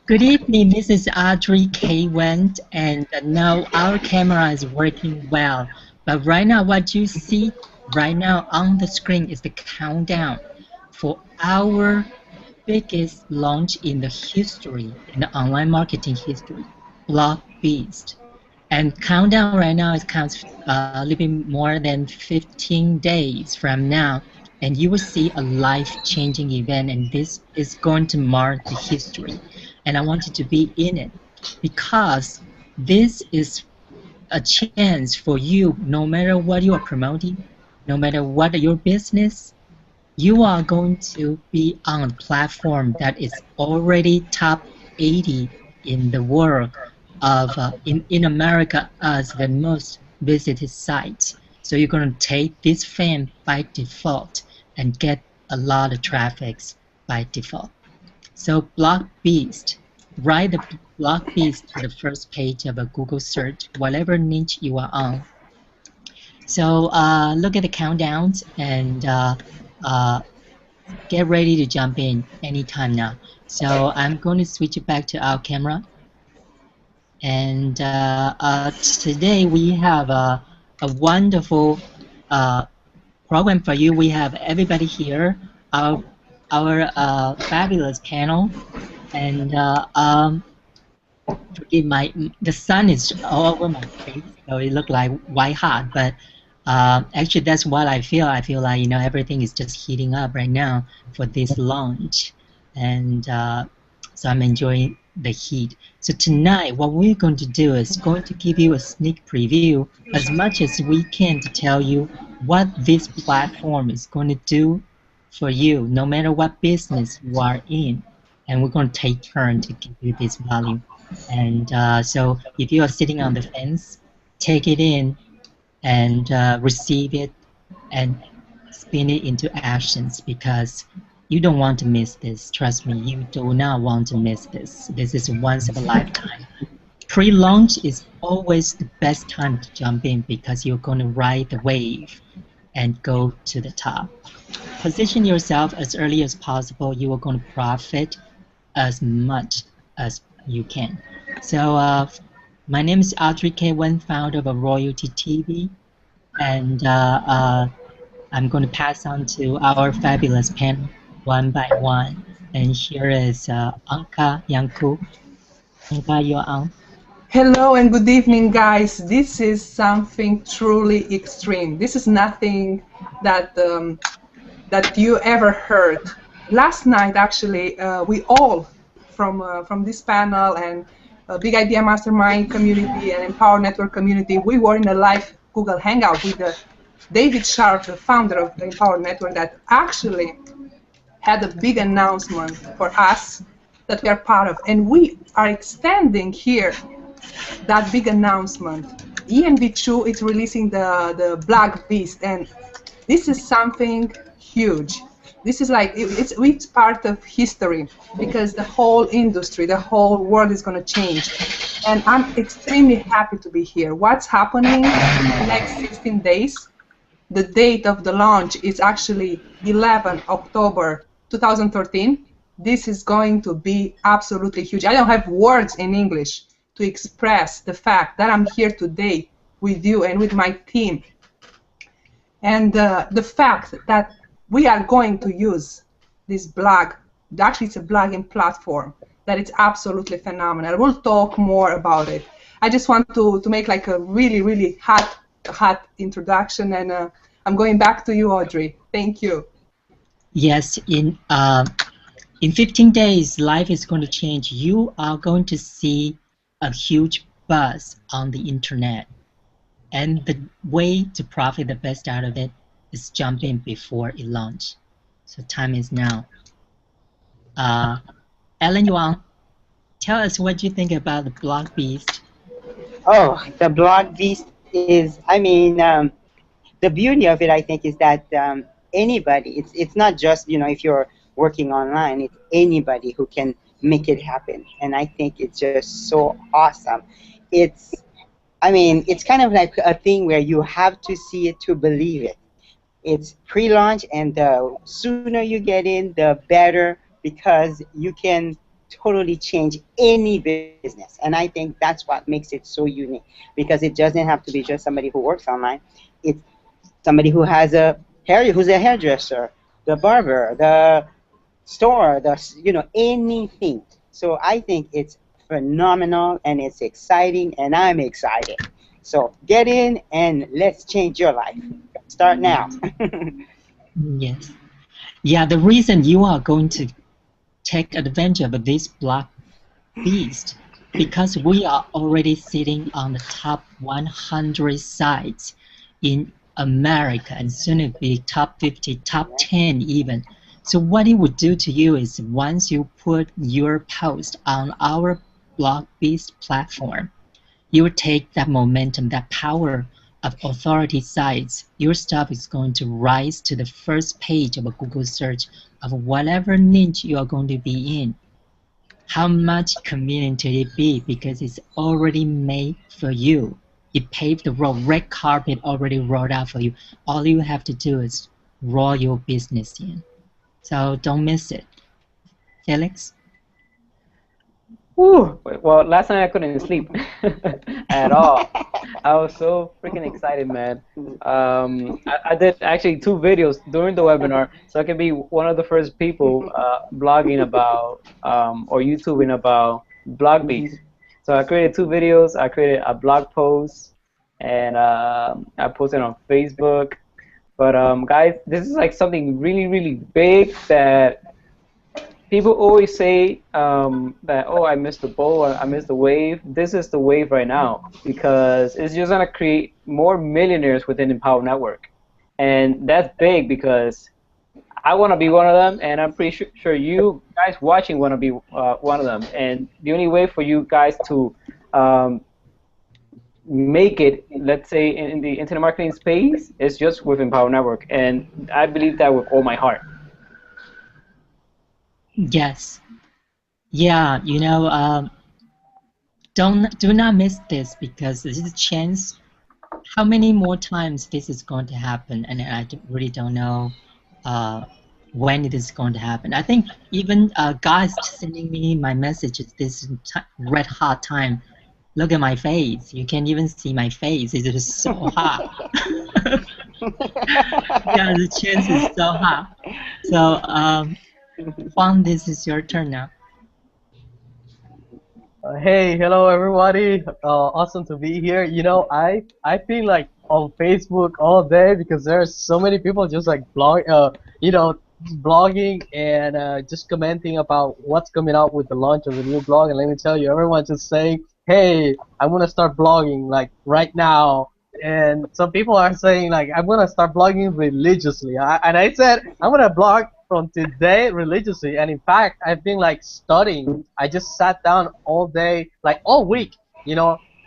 Good evening, this is Audrey K. Wendt, and now our camera is working well. But right now, what you see right now on the screen is the countdown for our biggest launch in the history, in the online marketing history, Blog Beast. And countdown right now is counts a little bit more than 15 days from now, and you will see a life-changing event, and this is going to mark the history. And I want you to be in it because this is a chance for you, no matter what you are promoting, no matter what your business, you are going to be on a platform that is already top 80 in the world of in America as the most visited site. So you're going to take this fame by default and get a lot of traffics by default. So Blog Beast, write the Blog Beast to the first page of a Google search, whatever niche you are on. So look at the countdowns and get ready to jump in anytime now. So I'm going to switch it back to our camera. And today we have a wonderful program for you. We have everybody here, our fabulous panel, and forgive the sun is all over my face, so it looked like white hot, but actually that's what I feel. I feel like, you know, everything is just heating up right now for this launch, and so I'm enjoying the heat. So tonight what we're going to do is going to give you a sneak preview as much as we can to tell you what this platform is going to do for you, no matter what business you are in, and we're going to take turn to give you this value. And so if you are sitting on the fence, take it in and receive it and spin it into actions, because you don't want to miss this. Trust me, you do not want to miss this. This is once of a lifetime. Pre-launch is always the best time to jump in because you're going to ride the wave and go to the top. Position yourself as early as possible. You are going to profit as much as you can. So my name is Audrey K. Wendt, founder of Royalty TV, and I'm going to pass on to our fabulous panel one by one. And here is Anka Yanku. Anka, you're on. Hello and good evening, guys. This is something truly extreme. This is nothing that that you ever heard. Last night, actually, we all from this panel and Big Idea Mastermind community and Empower Network community, we were in a live Google Hangout with David Sharp, the founder of the Empower Network, that actually had a big announcement for us that we are part of, and we are extending here that big announcement. EMV2 is releasing the Black Beast, and this is something huge. This is like, it's part of history, because the whole industry, the whole world is going to change. And I'm extremely happy to be here. What's happening in the next 16 days? The date of the launch is actually 11 October 2013. This is going to be absolutely huge. I don't have words in English to express the fact that I'm here today with you and with my team. And the fact that we are going to use this blog, actually it's a blogging platform, that it's absolutely phenomenal. We'll talk more about it. I just want to make like a really, really hot introduction, and I'm going back to you, Audrey. Thank you. Yes, in 15 days, life is going to change. You are going to see a huge buzz on the internet. And the way to profit the best out of it is jump in before it launches. So time is now. Ellen Yuan, tell us what you think about the Blog Beast. Oh, the Blog Beast is, I mean, the beauty of it, I think, is that anybody, it's not just, you know, if you're working online, it's anybody who can make it happen. And I think it's just so awesome. I mean, it's kind of like a thing where you have to see it to believe it. It's pre-launch, and the sooner you get in, the better, because you can totally change any business. And I think that's what makes it so unique, because it doesn't have to be just somebody who works online. It's somebody who has who's a hairdresser, the barber, the store, anything. So I think it's phenomenal and it's exciting, and I'm excited. So get in and let's change your life. Start now. Yes. Yeah, the reason you are going to take advantage of this block beast, because we are already sitting on the top 100 sites in America, and soon it will be top 50, top 10 even. So what it would do to you is, once you put your post on our block beast platform, you will take that momentum, that power of authority sites. Your stuff is going to rise to the first page of a Google search of whatever niche you are going to be in. How much convenient will it be, because it's already made for you. It paved the road, red carpet already rolled out for you. All you have to do is roll your business in. So don't miss it. Felix? Whew. Well, last night I couldn't sleep at all. I was so freaking excited, man. I did actually 2 videos during the webinar, so I can be one of the first people blogging about or YouTubing about blog beats. So I created 2 videos. I created a blog post, and I posted on Facebook. But guys, this is like something really, really big that people always say that, oh, I missed the boat, or I missed the wave. This is the wave right now, because it's just going to create more millionaires within the Empower Network. And that's big, because I want to be one of them, and I'm pretty sure you guys watching want to be one of them. And the only way for you guys to make it, let's say, in the internet marketing space is just with Empower Network. And I believe that with all my heart. Yes. Yeah, do not miss this, because this is a chance. How many more times this is going to happen, and I really don't know when it is going to happen. I think even guys sending me my messages this red hot time. Look at my face. You can't even see my face. It is so hot. Yeah, the chance is so hot. So Juan, this is your turn now. Hey, hello everybody. Awesome to be here. I've been like on Facebook all day because there's so many people just like blogging and just commenting about what's coming out with the launch of the new blog. And let me tell you, everyone's just saying, "Hey, I want to start blogging like right now." And some people are saying like, "I'm gonna start blogging religiously." And I said, "I'm gonna blog from today religiously." And in fact, I've been like studying. I just sat down all day, like all week.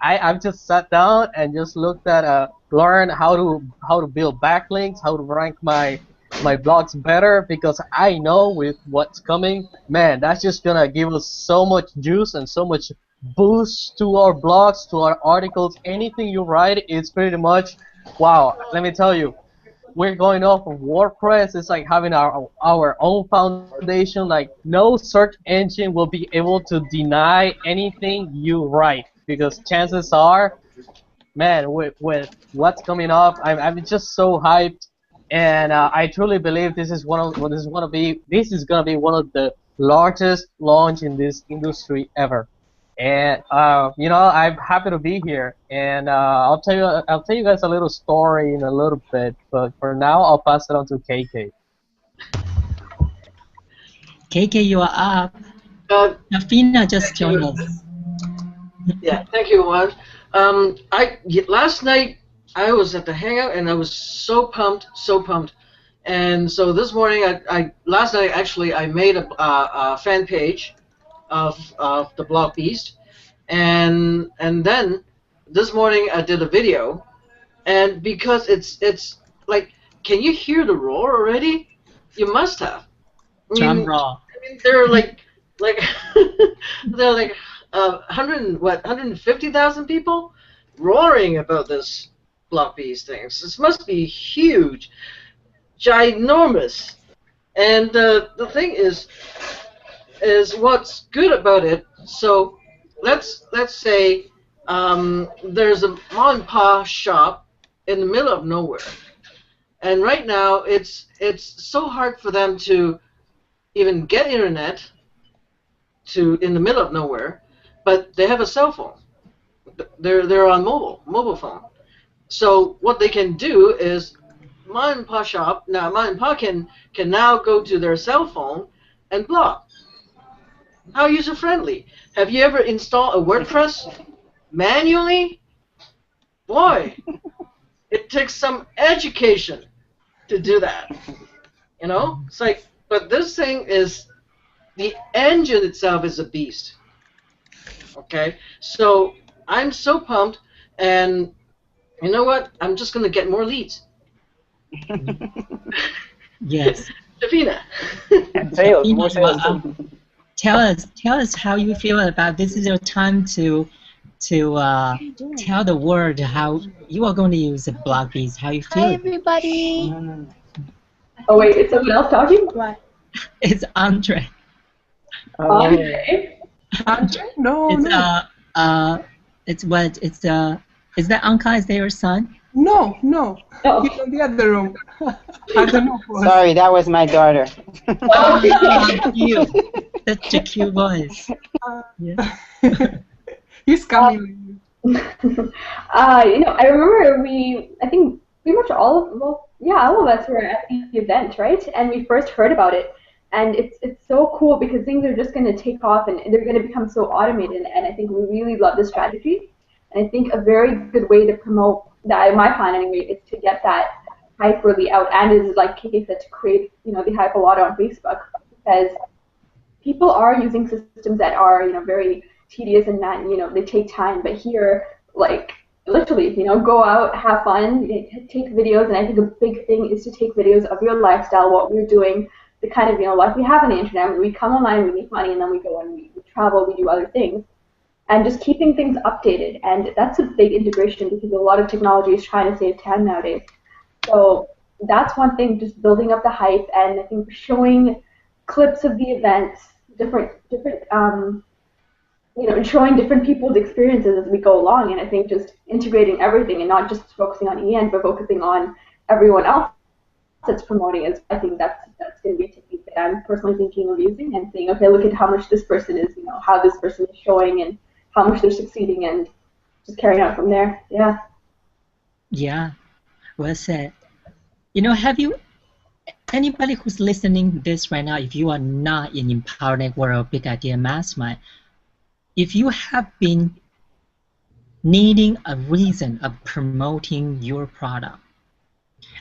I've just sat down and just looked at learn how to build backlinks, how to rank my blogs better, because I know with what's coming, man, that's just gonna give us so much juice and so much boost to our blogs, to our articles. Anything you write is pretty much, wow. Let me tell you, we're going off of WordPress. It's like having our own foundation. Like no search engine will be able to deny anything you write, because chances are, man, with what's coming up, I'm just so hyped, and I truly believe this is gonna be one of the largest launch in this industry ever. And I'm happy to be here, and I'll tell you guys a little story in a little bit, but for now I'll pass it on to KK. KK, you are up. Shafina just joined us. Yeah, thank you, Juan. Last night I was at the hangout and I was so pumped, and so this morning last night actually I made a fan page of the Blog Beast, and then this morning I did a video, and because it's like, can you hear the roar already? You must have. Drum roll. I mean, there are like there are like 150,000 people roaring about this Blog Beast thing. This must be huge, ginormous, and the thing is, is what's good about it. So let's say there's a mom and pop shop in the middle of nowhere, and right now it's so hard for them to even get internet to in the middle of nowhere, but they have a cell phone. They're on mobile phone. So what they can do is mom and pop shop now. Mom and pop can now go to their cell phone and blog. How user friendly? Have you ever installed a WordPress manually? Boy, it takes some education to do that. You know, it's like, but this thing is the engine itself is a beast. Okay, so I'm so pumped, and you know what? I'm just gonna get more leads. Yes. Shafina. And sales, more Well, sales. tell us how you feel about this. Is your time to tell the world how you are going to use the blog bees. How you feel? Hi everybody. No. Oh wait, is someone else talking? What? It's Andre. Okay. Andre? No, It's no. it's what? It's is that Anka? Is that your son? No, no. Oh. He's in the other room. I don't know. Who Sorry, that was my daughter. Cute. Such a cute voice. Yeah. He's coming. You know, I remember I think pretty much all of us were at the event, right? And we first heard about it. And it's so cool because things are just going to take off and they're going to become so automated. And I think we really love this strategy. And I think a very good way to promote that, my plan anyway, is to get that hype really out. And is, like Kiki said, to create, you know, the hype a lot on Facebook, because people are using systems that are, you know, very tedious and that, you know, they take time. But here, like, literally, you know, go out, have fun, take videos. And I think a big thing is to take videos of your lifestyle, what we're doing, the kind of, you know, life we have on the internet. We come online, we make money, and then we go and we travel, we do other things. And just keeping things updated. And that's a big integration because a lot of technology is trying to save time nowadays. So that's one thing, just building up the hype, and I think showing clips of the events, different you know, showing different people's experiences as we go along. And I think just integrating everything and not just focusing on EN, but focusing on everyone else that's promoting is, I think that's going to be a technique that I'm personally thinking of using and saying, okay, look at how much this person is, you know, how this person is showing and how much they're succeeding, and just carrying on from there. Yeah. Yeah. Well said. You know, have you anybody who's listening this right now, if you are not in Empower Network or Big Idea Mastermind, if you have been needing a reason of promoting your product,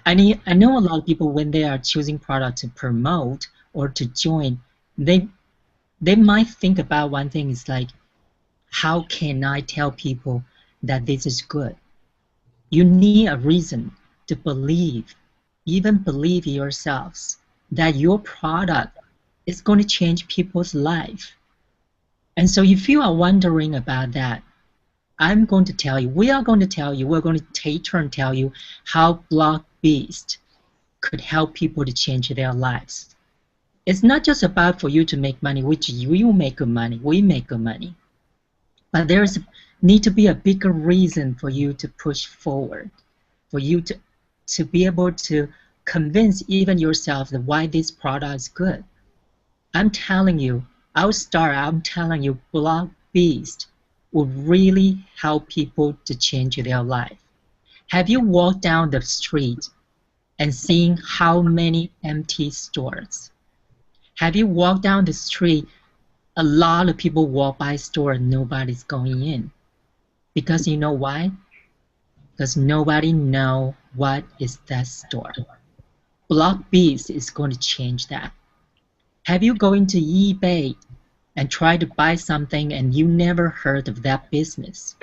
I know a lot of people, when they are choosing product to promote or to join, they might think about one thing is like, how can I tell people that this is good? You need a reason to believe, even believe yourselves, that your product is going to change people's life. And so if you are wondering about that, I'm going to tell you, we are going to tell you, we're going to take turn tell you how Blog Beast could help people to change their lives. It's not just about for you to make money, which you make good money, we make good money. But there's need to be a bigger reason for you to push forward, for you to be able to convince even yourself that why this product is good. I'm telling you, I'm telling you, Blog Beast will really help people to change their life. Have you walked down the street and seen how many empty stores? Have you walked down the street, a lot of people walk by store and nobody's going in? Because you know why? Because nobody know what is that store. Blog Beast is going to change that. Have you going to eBay and try to buy something and you never heard of that business?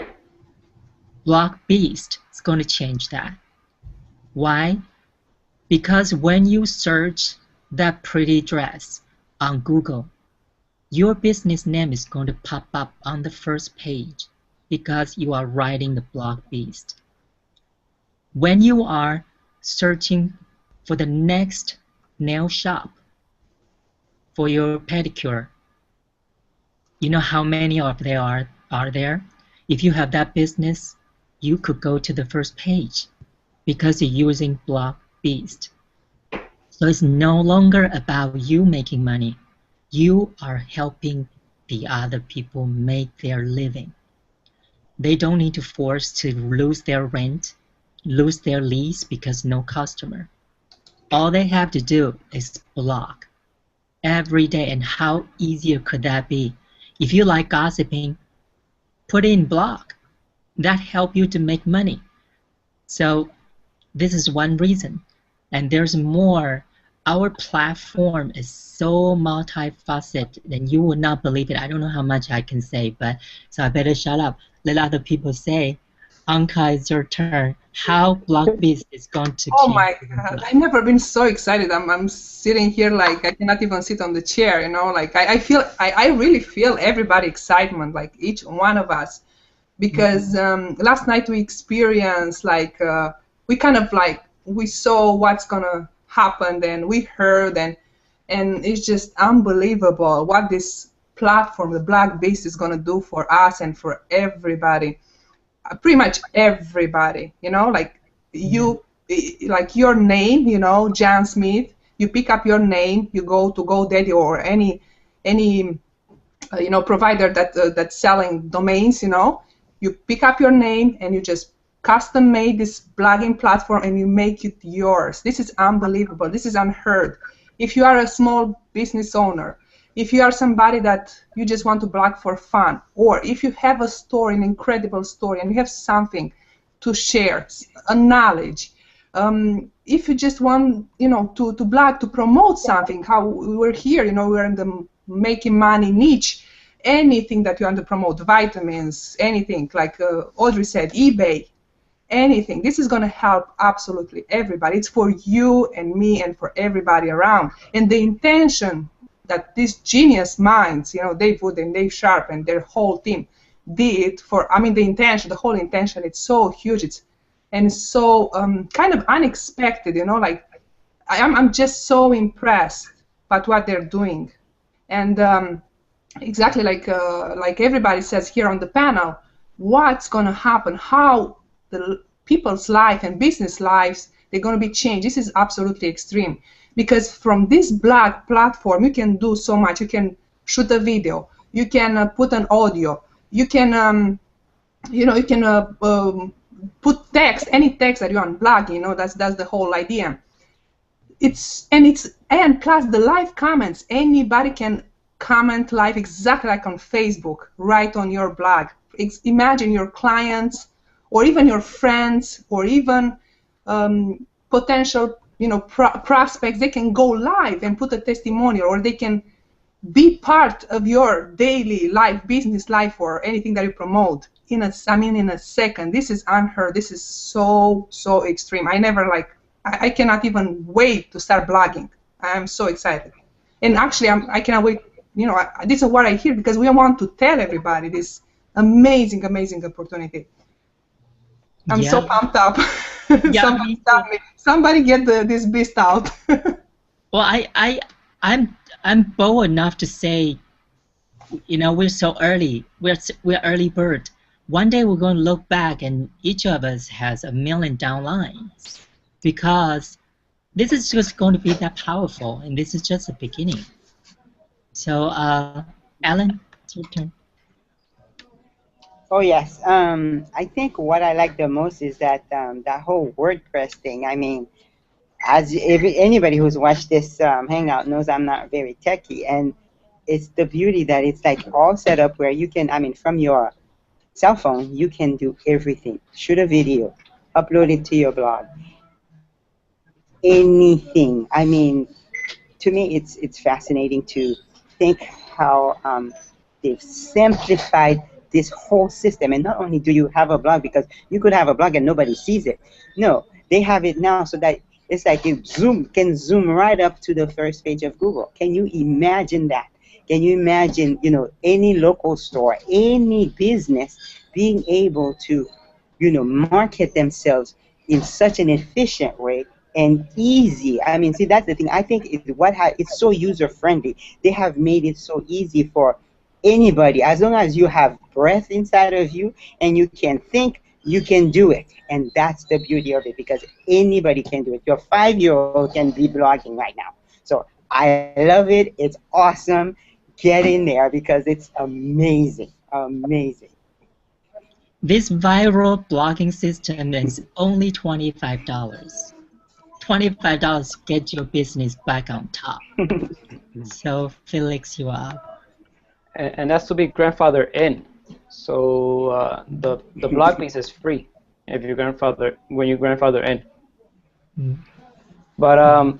Blog Beast is going to change that. Why? Because when you search that pretty dress on Google, your business name is going to pop up on the first page because you are writing the Blog Beast. When you are searching for the next nail shop for your pedicure, You know how many of there are there? If you have that business, you could go to the first page because you're using Blog Beast. So it's no longer about you making money. You are helping the other people make their living. They don't need to force to lose their rent, lose their lease because no customer. All they have to do is blog every day. And how easier could that be? If you like gossiping, put in blog. That help you to make money. So this is one reason. And there's more. Our platform is so multifaceted and you would not believe it. I don't know how much I can say, but so I better shut up. Let other people say. Anka, it's your turn. How BlockBeast is going to Oh keep my God, I've never been so excited. I'm sitting here like I cannot even sit on the chair, you know, like I really feel everybody excitement, like each one of us, because last night we experienced like, we kind of like, we saw what's gonna happen and we heard and it's just unbelievable what this platform, the BlockBeast, is gonna do for us and for everybody. Pretty much everybody, you know, like you, like your name, you know, Jan Smith, you pick up your name, you go to GoDaddy or any you know, provider that that's selling domains, you know, you pick up your name and you just custom made this blogging platform and you make it yours. This is unbelievable. This is unheard. If you are a small business owner, if you are somebody that you just want to blog for fun, or if you have a story, an incredible story, and you have something to share, a knowledge, if you just want, you know, to blog, to promote something, how we're here, you know, we're in the making money niche, anything that you want to promote, vitamins, anything, like Audrey said, eBay, anything. This is going to help absolutely everybody. It's for you and me and for everybody around. And the intention that these genius minds, you know, Dave Wood and Dave Sharp and their whole team did for, I mean, the intention, the whole intention, it's so huge. And so kind of unexpected, you know, like I'm just so impressed by what they're doing. And exactly like everybody says here on the panel, what's going to happen, how the people's life and business lives, they're going to be changed. This is absolutely extreme. Because from this blog platform, you can do so much. You can shoot a video. You can put an audio. You can, you know, you can put text, any text that you want, blog. You know, that's the whole idea. And plus the live comments. Anybody can comment live exactly like on Facebook, right on your blog. Imagine your clients, or even your friends, or even potential, you know, prospects, they can go live and put a testimonial, or they can be part of your daily life, business life, or anything that you promote in a second. This is unheard. This is so extreme. I cannot even wait to start blogging. I'm so excited. And actually, I cannot wait, you know, this is what I hear, because we want to tell everybody this amazing opportunity. I'm so pumped up. Yeah, Somebody stop me. Somebody get this beast out. Well, I'm bold enough to say, you know, we're so early. We're early bird. One day we're going to look back and each of us has 1 million downlines, because this is just going to be that powerful, and this is just the beginning. So, Alan, it's your turn. Oh yes. I think what I like the most is that that whole WordPress thing. I mean, as anybody who's watched this hangout knows, I'm not very techy, and it's the beauty that it's like all set up where you can, I mean, from your cell phone, you can do everything. Shoot a video, upload it to your blog, anything. I mean, to me, it's fascinating to think how they've simplified this whole system. And not only do you have a blog, because you could have a blog and nobody sees it. No, they have it now so that it's like you can zoom right up to the first page of Google. Can you imagine that? Can you imagine, you know, any local store, any business being able to, you know, market themselves in such an efficient way and easy? I mean, see, that's the thing. I think it's so user friendly. They have made it so easy for anybody, as long as you have breath inside of you and you can think, you can do it. And that's the beauty of it, because anybody can do it. Your 5-year-old can be blogging right now. So I love it. It's awesome. Get in there because it's amazing. Amazing. This viral blogging system is only $25. $25 get your business back on top. So Felix, you are. And that's to be grandfathered in. So the blog piece is free if you grandfather when you grandfather in. Mm. But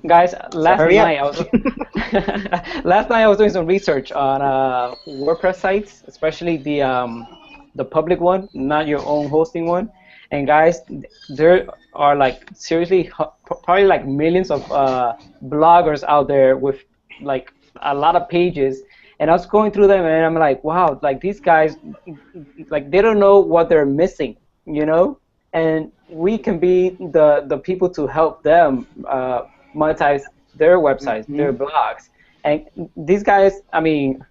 guys, last hurry up. night I was doing some research on WordPress sites, especially the public one, not your own hosting one. And guys, there are like seriously probably like millions of bloggers out there with like a lot of pages. And I was going through them, and I'm like, wow, like these guys, like they don't know what they're missing, you know. And we can be the people to help them monetize their websites, their blogs. And these guys, I mean,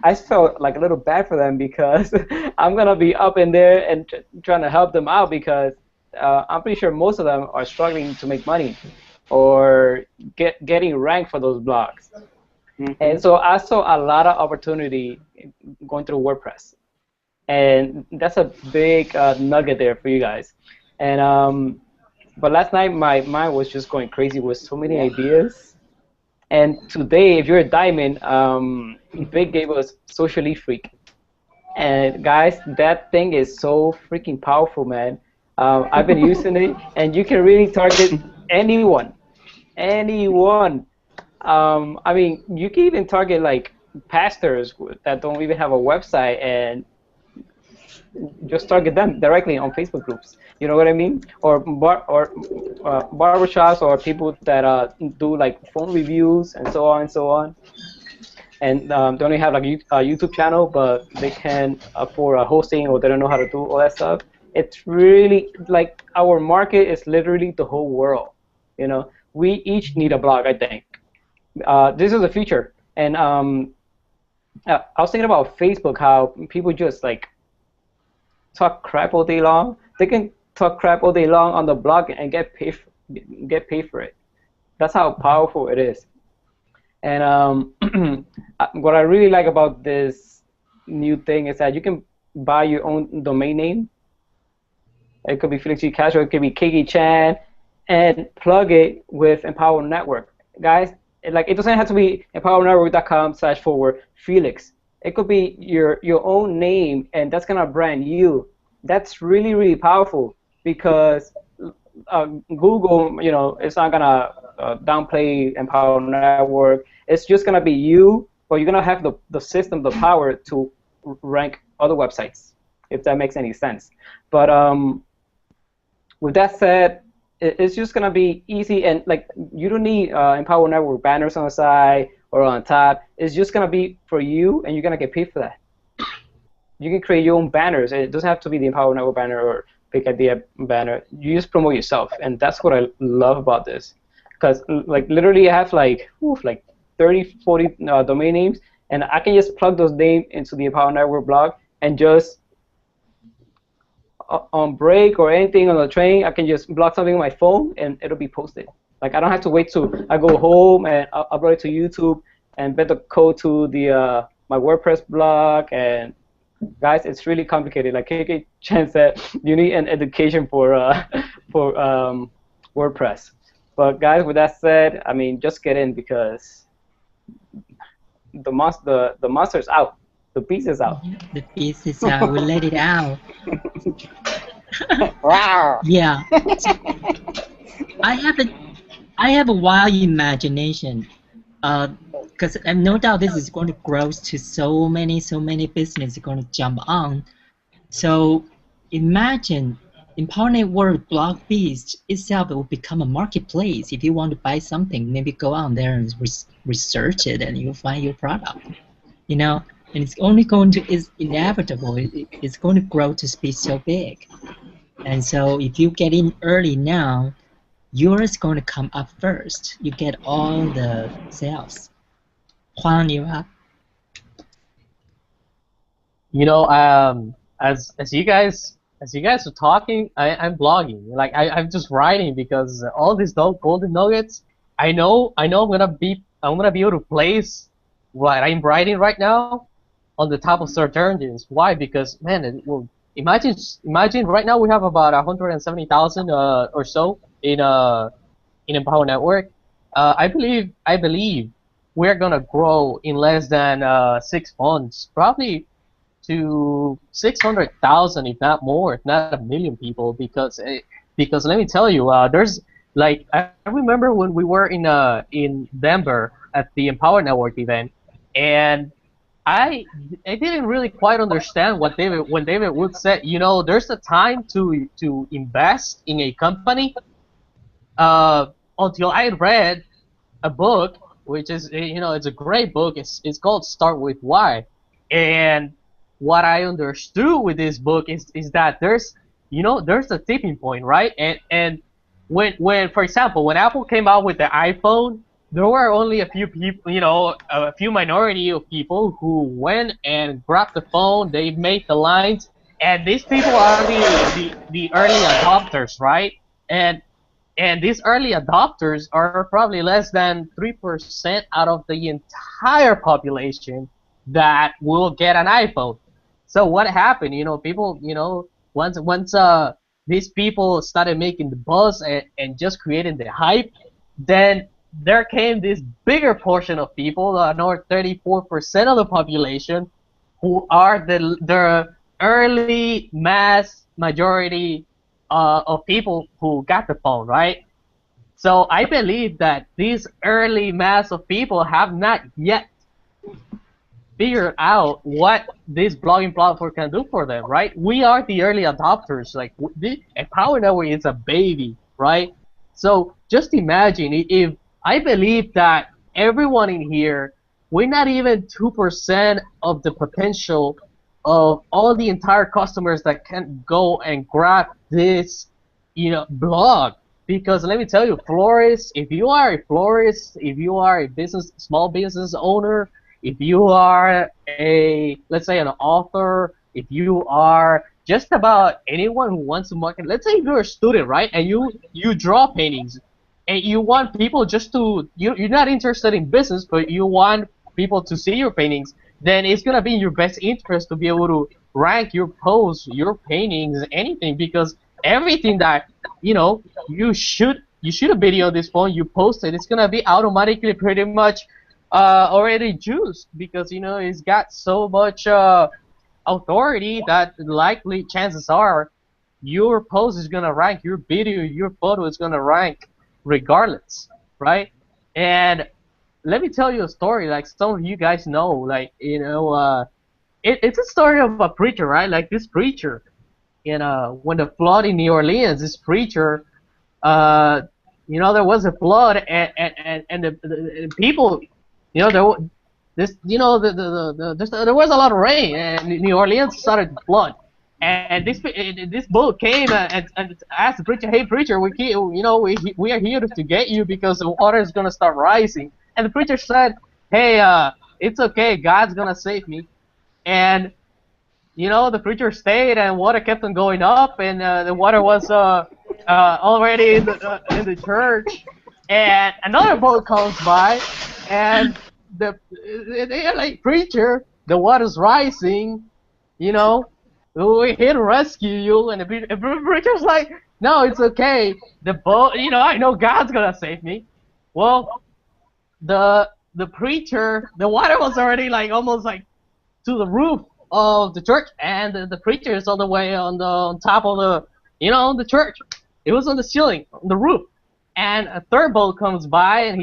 I felt like a little bad for them because I'm gonna be up in there and trying to help them out because I'm pretty sure most of them are struggling to make money or getting ranked for those blogs. And so I saw a lot of opportunity going through WordPress. And that's a big nugget there for you guys. And but last night my mind was just going crazy with so many ideas. And today, if you're a diamond, Vic gave us Social Lead Freak. And guys, that thing is so freaking powerful, man. I've been using it, and you can really target anyone. Anyone. I mean, you can even target like pastors that don't even have a website and just target them directly on Facebook groups. You know what I mean? Or barbershops or people that do like phone reviews and so on and so on. And they only have like a YouTube channel, but they can afford hosting or they don't know how to do all that stuff. It's really like our market is literally the whole world. You know, we each need a blog, I think. This is the future. And I was thinking about Facebook, how people just like talk crap all day long. They can talk crap all day long on the blog and get paid for it. That's how powerful it is. And what I really like about this new thing is that you can buy your own domain name. It could be Felix G Castro, it could be KK Chan, and plug it with Empower Network. Guys, it doesn't have to be empowernetwork.com/Felix. It could be your own name, and that's gonna brand you. That's really, really powerful because Google, you know, it's not gonna downplay Empower Network. It's just gonna be you, but you're gonna have the system, the power to rank other websites, if that makes any sense. But with that said, it's just gonna be easy, and like you don't need Empower Network banners on the side or on top. It's just gonna be for you, and you're gonna get paid for that. You can create your own banners. It doesn't have to be the Empower Network banner or Big Idea banner. You just promote yourself, and that's what I love about this. Because like literally, I have like 30, 40 domain names, and I can just plug those names into the Empower Network blog, and just on break or anything on the train, I can just block something on my phone, and it'll be posted. Like I don't have to wait till I go home and upload it to YouTube and bet the code to the my WordPress blog. And guys, it's really complicated. Like KK Chan said, you need an education for WordPress. But guys, with that said, I mean, just get in because the monster's out. The beast is out. The beast is out. We let it out. Wow. Yeah. I have a wild imagination. Because no doubt this is going to grow to so many businesses going to jump on. So imagine Empower Network Blog Beast itself will become a marketplace. If you want to buy something, maybe go on there and research it, and you'll find your product. You know, and it's only going to, it's inevitable. It's going to grow to be so big. And so if you get in early now, yours going to come up first. You get all the sales. Juan, you're up. as you guys are talking, I'm blogging. Like I'm just writing because all these golden nuggets, I'm gonna be able to place what I'm writing right now on the top of search engines. Why? Because man, imagine right now we have about 170,000 or so in Empower Network. I believe we're gonna grow in less than 6 months, probably to 600,000, if not more, if not a million people. Because let me tell you, there's like I remember when we were in Denver at the Empower Network event, and I I didn't really quite understand what David when David Wood said. There's a time to invest in a company. Until I read a book, which is it's a great book. It's called Start with Why, and what I understood with this book is that there's a tipping point, right? And when for example when Apple came out with the iPhone, there were only a few people, a few minority of people who went and grabbed the phone. They made the lines, and these people are the early adopters, right? And these early adopters are probably less than 3% out of the entire population that will get an iPhone. So what happened? People, once these people started making the buzz and just creating the hype, then there came this bigger portion of people, another 34% of the population, who are the early mass majority of people who got the phone, right? So I believe that these early mass of people have not yet figured out what this blogging platform can do for them, right? We are the early adopters. Like, Empower Network is a baby, right? So just imagine if I believe that everyone in here, we're not even 2% of the potential of all the entire customers that can go and grab this, blog. Because let me tell you, florist, if you are a florist, if you are a small business owner, if you are let's say an author, if you are just about anyone who wants to market, let's say if you're a student, right, and you draw paintings, and you want people just you're not interested in business, but you want people to see your paintings, then it's gonna be in your best interest to be able to rank your posts, your paintings, anything, because everything that you shoot a video on this phone, you post it, it's gonna be automatically pretty much already juiced, because it's got so much authority that likely chances are your post is gonna rank, your video, your photo is gonna rank regardless, right? And let me tell you a story, like some of you guys know, like it's a story of a preacher, right? Like this preacher, when the flood in New Orleans, this preacher, there was a flood, and the people, there was a lot of rain, and New Orleans started to flood. And this boat came and asked the preacher, "Hey preacher, we are here to get you because the water is gonna start rising." And the preacher said, "Hey, it's okay, God's gonna save me." And the preacher stayed, and water kept on going up, and the water was already in the church. And another boat comes by, and they're like, "Preacher, the water's rising, we're here to rescue you." And the preacher's like, "No, it's okay. The boat, I know God's gonna save me." Well, the preacher, the water was already like almost like to the roof of the church, and the preacher is all the way on top of the church. It was on the ceiling, on the roof. And a third boat comes by, and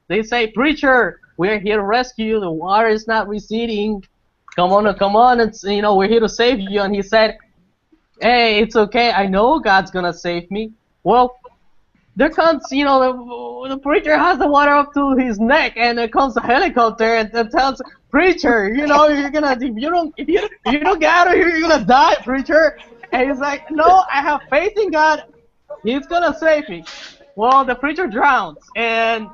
they say, "Preacher, we're here to rescue you. The water is not receding. Come on, and we're here to save you." And he said, "Hey, it's okay. I know God's gonna save me." Well, there comes, the preacher has the water up to his neck, and there comes a helicopter and tells preacher, you're gonna, if you don't get out of here, you're gonna die, preacher. And he's like, "No, I have faith in God. He's gonna save me." Well, the preacher drowns, and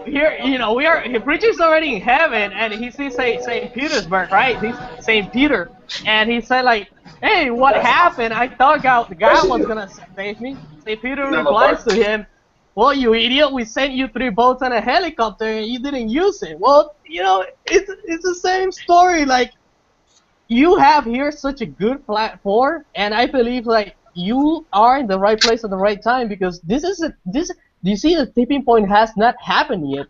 here, the preacher's already in heaven, and he sees Saint Petersburg, right? He's Saint Peter, and he said like, "Hey, what happened? I thought God was gonna save me." Saint Peter replies to him, "Well, you idiot, we sent you 3 boats and a helicopter, and you didn't use it." Well, it's the same story. Like, you have here such a good platform, and I believe like you are in the right place at the right time, because this. You see, the tipping point has not happened yet.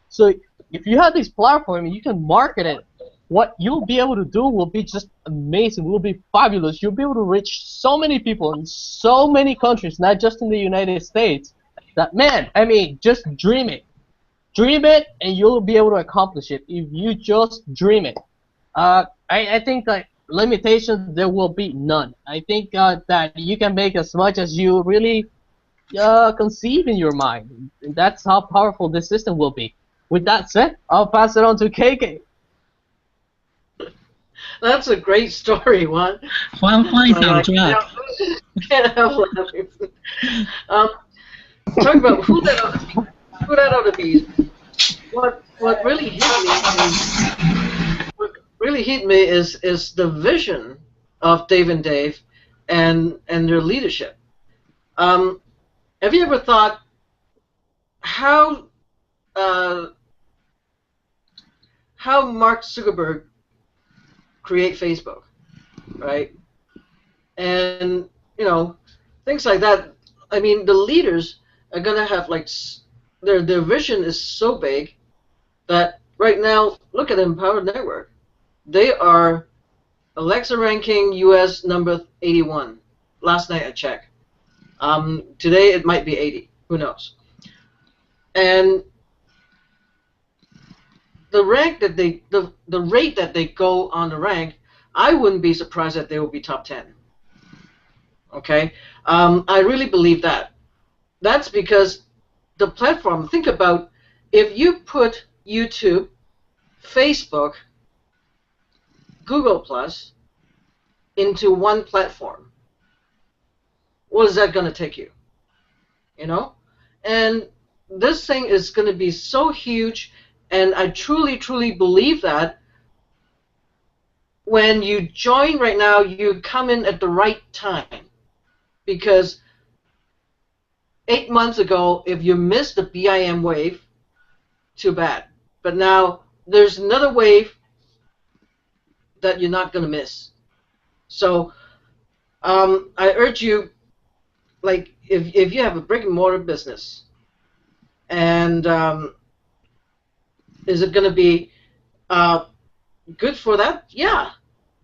So if you have this platform, you can market it. What you'll be able to do will be just amazing. Will be fabulous. You'll be able to reach so many people in so many countries, not just in the United States. That, man, I mean, just dream it, and you'll be able to accomplish it if you just dream it. I think like limitations there will be none. I think that you can make as much as you really conceive in your mind. That's how powerful this system will be. With that said, I'll pass it on to KK. That's a great story, Juan. Juan is on track. Can't help laughing. Talk about who that ought to be. What really hit me is the vision of Dave and Dave and their leadership. Have you ever thought how Mark Zuckerberg create Facebook, right? And things like that. I mean, the leaders are gonna have like their vision is so big that right now, look at Empowered Network. They are Alexa ranking U.S. number 81. Last night I checked. Today it might be 80. Who knows? And the rank that the rate that they go on the rank, I wouldn't be surprised that they will be top 10. Okay, I really believe that. That's because the platform. Think about if you put YouTube, Facebook, Google Plus into one platform. What is that going to take you? And this thing is going to be so huge, and I truly, truly believe that when you join right now, you come in at the right time, because 8 months ago, if you missed the BIM wave, too bad. But now there's another wave that you're not going to miss. So I urge you, like, if you have a brick and mortar business, and is it going to be good for that? Yeah,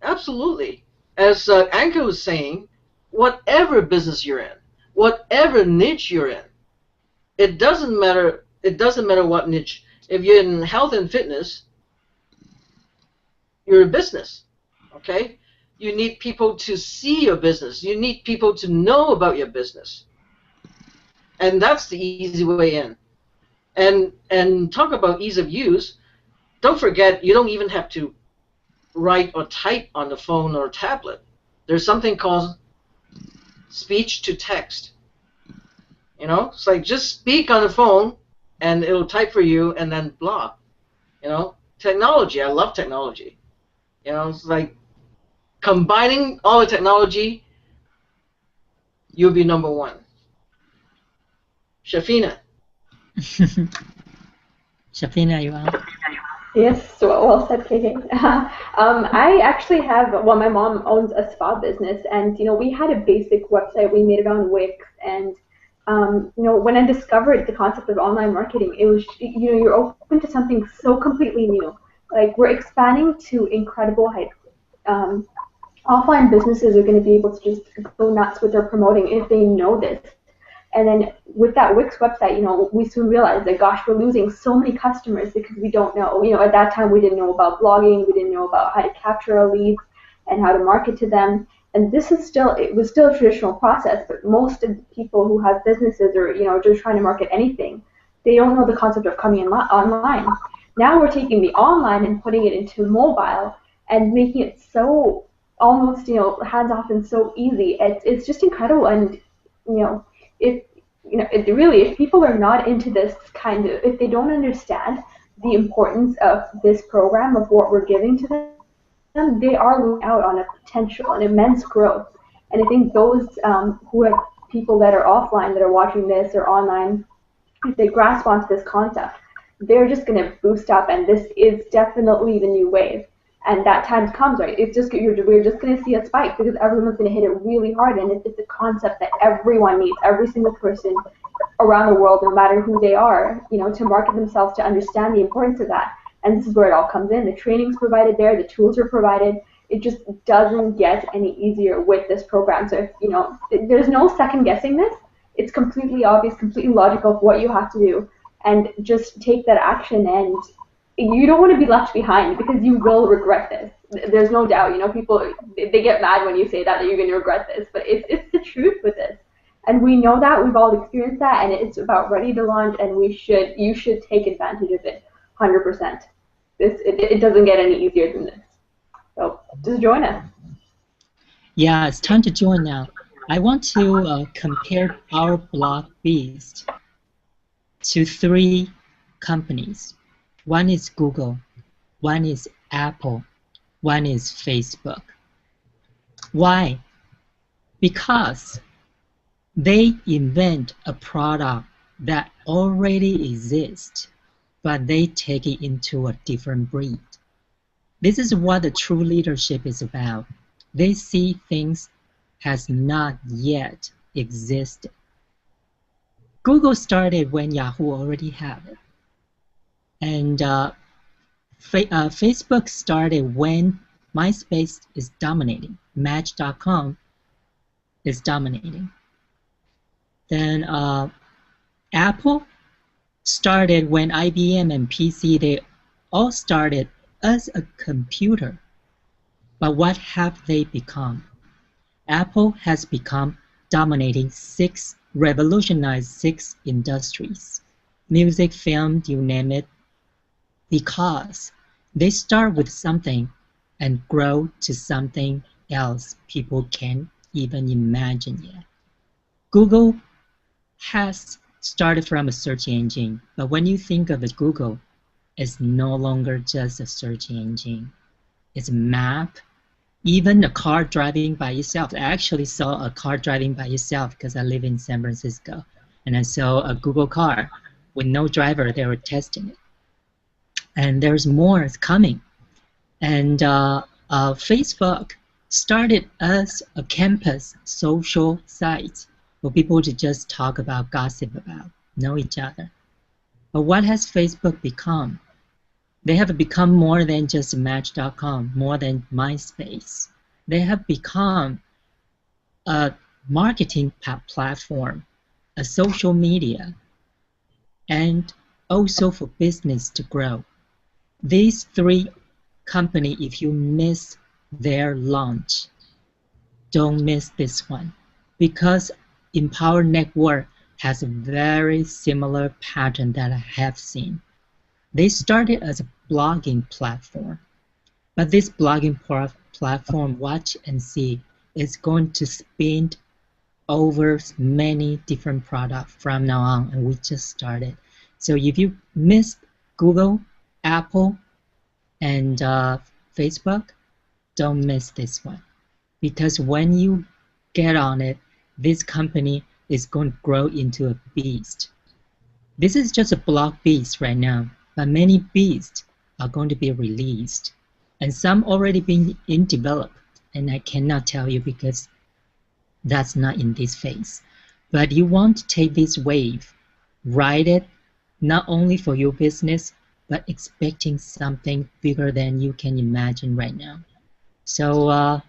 absolutely. As Anka was saying, whatever business you're in, whatever niche you're in, it doesn't matter. It doesn't matter what niche. If you're in health and fitness, you're a business. Okay. You need people to see your business. You need people to know about your business. And that's the easy way in. And talk about ease of use. Don't forget, you don't even have to write or type on the phone or tablet. There's something called speech to text. It's like just speak on the phone and it'll type for you and then blah. Technology. I love technology. It's like combining all the technology, you'll be number one. Shafina. Shafina, you are? Yes, well said, KK. I actually have, my mom owns a spa business, and we had a basic website. We made it on Wix, and when I discovered the concept of online marketing, it was, you're open to something so completely new. Like, we're expanding to incredible heights. Offline businesses are going to be able to just go nuts with their promoting if they know this. And then with that Wix website, we soon realized that, gosh, we're losing so many customers because we don't know. At that time we didn't know about blogging, we didn't know about how to capture our leads and how to market to them. And it was still a traditional process, but most of the people who have businesses or, just trying to market anything, they don't know the concept of coming online. Now we're taking the online and putting it into mobile and making it so almost, hands off and so easy. It's just incredible. And, really, if people are not into this kind of, if they don't understand the importance of this program, of what we're giving to them, they are losing out on a potential, an immense growth. And I think those who have people that are offline that are watching this or online, if they grasp onto this concept, they're just going to boost up, and this is definitely the new wave. And that time comes, right? We're just going to see a spike because everyone's going to hit it really hard, and it's a concept that everyone needs, every single person around the world, no matter who they are, to market themselves, to understand the importance of that. And this is where it all comes in. The training's provided there, the tools are provided. It just doesn't get any easier with this program. So there's no second guessing this. It's completely obvious, completely logical of what you have to do, and just take that action. And you don't want to be left behind because you will regret this. There's no doubt. People, they get mad when you say that you're going to regret this, but it's the truth with this. And we know that, we've all experienced that, and it's about ready to launch, and you should take advantage of it 100%. It doesn't get any easier than this. So just join us. Yeah, it's time to join now. I want to compare our blog beast to 3 companies. One is Google, one is Apple, one is Facebook. Why? Because they invent a product that already exists, but they take it into a different breed. This is what the true leadership is about. They see things has not yet existed. Google started when Yahoo already had it. And Facebook started when MySpace is dominating. Match.com is dominating. Then Apple started when IBM and PC, they all started as a computer. But what have they become? Apple has become dominating revolutionized 6 industries. Music, film, you name it. Because they start with something and grow to something else people can't even imagine yet. Google has started from a search engine, but when you think of it, Google is no longer just a search engine. It's a map, even a car driving by itself. I actually saw a car driving by itself because I live in San Francisco, and I saw a Google car with no driver. They were testing it. And there's more coming. And Facebook started as a campus social site for people to just talk about, gossip about, know each other. But what has Facebook become? They have become more than just Match.com, more than MySpace. They have become a marketing platform, a social media, and also for business to grow. These 3 companies, if you miss their launch, don't miss this one, because Empower Network has a very similar pattern that I have seen. They started as a blogging platform, but this blogging platform, watch and see, is going to spin over many different products from now on, and we just started. So if you missed Google, Apple, and Facebook, don't miss this one. Because when you get on it, this company is going to grow into a beast. This is just a blog beast right now, but many beasts are going to be released. And some already been in develop, and I cannot tell you because that's not in this phase. But you want to take this wave, ride it, not only for your business, but expecting something bigger than you can imagine right now. So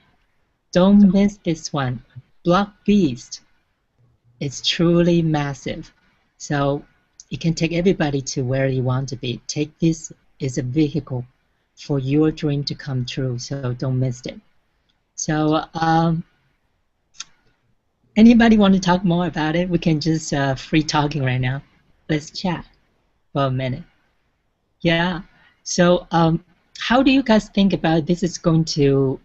don't miss this one. Blog Beast is truly massive. So it can take everybody to where you want to be. Take this as a vehicle for your dream to come true, so don't miss it. So anybody want to talk more about it? We can just free talking right now. Let's chat for a minute. Yeah, so how do you guys think about this is going to,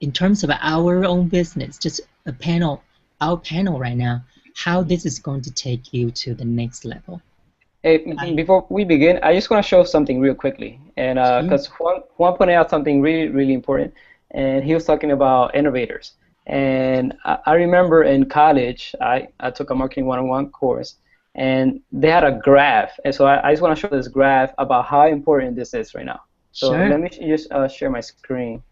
in terms of our own business, just a panel, our panel right now, how this is going to take you to the next level. Hey, before we begin, I just want to show something real quickly, and because Juan pointed out something really, really important, and he was talking about innovators. And I remember in college, I took a marketing 101 course, and they had a graph, and so I just want to show this graph about how important this is right now. So Sure. let me just share my screen.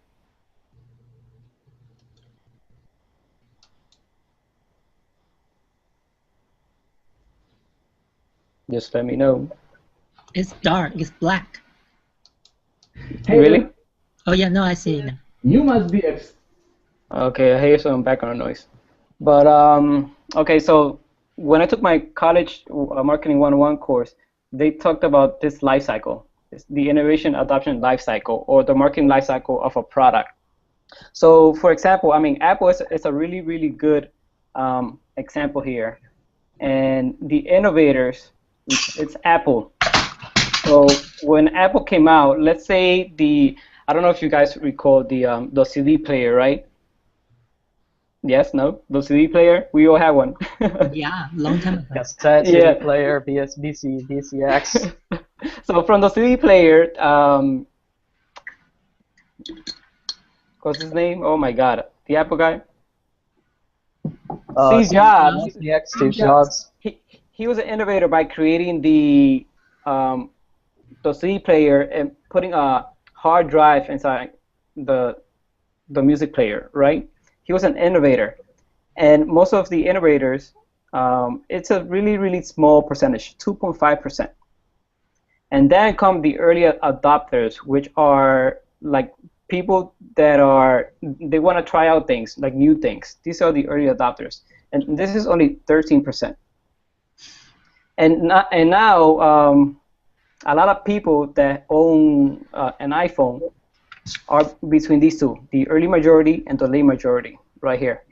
Just let me know. It's dark. It's black. Hey, Really? Oh yeah, no, I see it now. you must be Okay, I hear some background noise. But okay, so when I took my college marketing 101 course, they talked about this life cycle. It's the innovation adoption life cycle, or the marketing life cycle of a product. So for example, I mean, Apple is a really, really good example here. And the innovators, it's Apple. So when Apple came out, let's say I don't know if you guys recall the CD player, right? Yes, no? The CD player? We all have one. Yeah, long time ago. Cassette, Yeah. CD player, BC, DCX. So from the CD player, what's his name? Oh my God, the Apple guy? Steve Jobs. DCX, Steve Jobs. He was an innovator by creating the CD player and putting a hard drive inside the music player, right? He was an innovator, and most of the innovators, it's a really, really small percentage, 2.5%. And then come the early adopters, which are like people that they want to try out things, like new things. These are the early adopters, and this is only 13%. And now a lot of people that own an iPhone are between these two, the early majority and the late majority, right here.